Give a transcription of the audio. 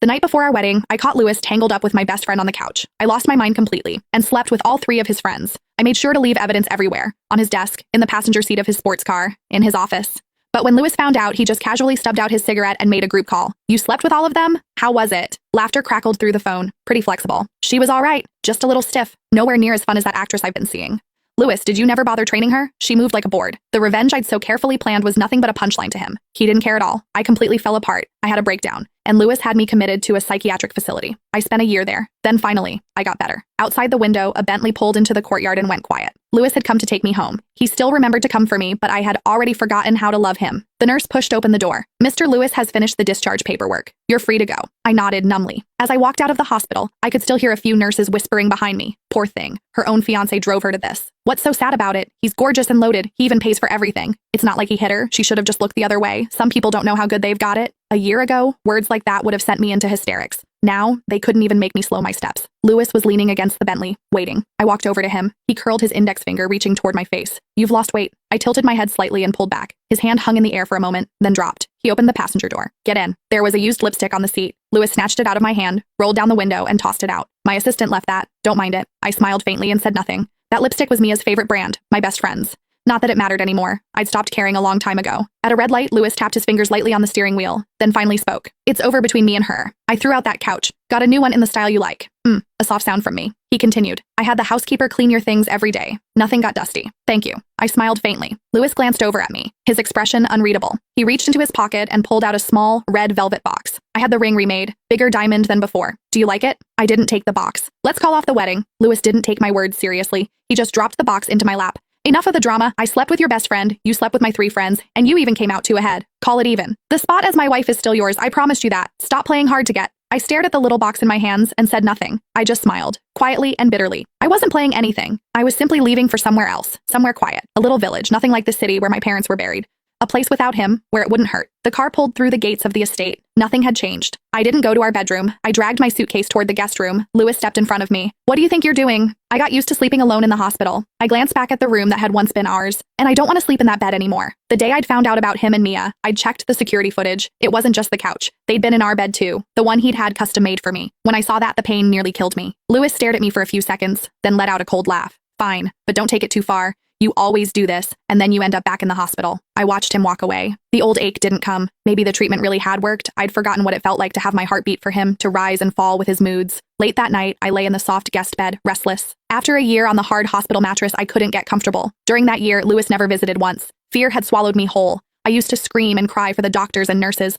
The night before our wedding, I caught Louis tangled up with my best friend on the couch. I lost my mind completely and slept with all three of his friends. I made sure to leave evidence everywhere, on his desk, in the passenger seat of his sports car, in his office. But when Louis found out, he just casually stubbed out his cigarette and made a group call. You slept with all of them? How was it? Laughter crackled through the phone. Pretty flexible. She was all right, just a little stiff. Nowhere near as fun as that actress I've been seeing. Louis, did you never bother training her? She moved like a board. The revenge I'd so carefully planned was nothing but a punchline to him. He didn't care at all. I completely fell apart. I had a breakdown. And Louis had me committed to a psychiatric facility. I spent a year there. Then finally, I got better. Outside the window, a Bentley pulled into the courtyard and went quiet. Louis had come to take me home. He still remembered to come for me, but I had already forgotten how to love him. The nurse pushed open the door. Mr. Louis has finished the discharge paperwork. You're free to go. I nodded numbly. As I walked out of the hospital, I could still hear a few nurses whispering behind me. Poor thing. Her own fiancé drove her to this. What's so sad about it? He's gorgeous and loaded. He even pays for everything. It's not like he hit her. She should have just looked the other way. Some people don't know how good they've got it. A year ago, words like that would have sent me into hysterics. Now, they couldn't even make me slow my steps. Louis was leaning against the Bentley, waiting. I walked over to him. He curled his index finger, reaching toward my face. You've lost weight. I tilted my head slightly and pulled back. His hand hung in the air for a moment, then dropped. He opened the passenger door. Get in. There was a used lipstick on the seat. Louis snatched it out of my hand, rolled down the window, and tossed it out. My assistant left that. Don't mind it. I smiled faintly and said nothing. That lipstick was Mia's favorite brand, my best friend's. Not that it mattered anymore. I'd stopped caring a long time ago. At a red light, Louis tapped his fingers lightly on the steering wheel, then finally spoke. It's over between me and her. I threw out that couch. Got a new one in the style you like. A soft sound from me. He continued. I had the housekeeper clean your things every day. Nothing got dusty. Thank you. I smiled faintly. Louis glanced over at me, his expression unreadable. He reached into his pocket and pulled out a small, red velvet box. I had the ring remade, bigger diamond than before. Do you like it? I didn't take the box. Let's call off the wedding. Louis didn't take my words seriously. He just dropped the box into my lap. Enough of the drama. I slept with your best friend, you slept with my 3 friends, and you even came out 2 ahead. Call it even. The spot as my wife is still yours, I promised you that. Stop playing hard to get. I stared at the little box in my hands and said nothing. I just smiled, quietly and bitterly. I wasn't playing anything. I was simply leaving for somewhere else, somewhere quiet, a little village, nothing like the city where my parents were buried. A place without him, where it wouldn't hurt. The car pulled through the gates of the estate. Nothing had changed. I didn't go to our bedroom. I dragged my suitcase toward the guest room. Louis stepped in front of me. What do you think you're doing? I got used to sleeping alone in the hospital. I glanced back at the room that had once been ours, and I don't want to sleep in that bed anymore. The day I'd found out about him and Mia, I'd checked the security footage. It wasn't just the couch. They'd been in our bed too, the one he'd had custom made for me. When I saw that, the pain nearly killed me. Louis stared at me for a few seconds, then let out a cold laugh. Fine, but don't take it too far. You always do this, and then you end up back in the hospital. I watched him walk away. The old ache didn't come. Maybe the treatment really had worked. I'd forgotten what it felt like to have my heart beat for him, to rise and fall with his moods. Late that night, I lay in the soft guest bed, restless. After a year on the hard hospital mattress, I couldn't get comfortable. During that year, Louis never visited once. Fear had swallowed me whole. I used to scream and cry for the doctors and nurses.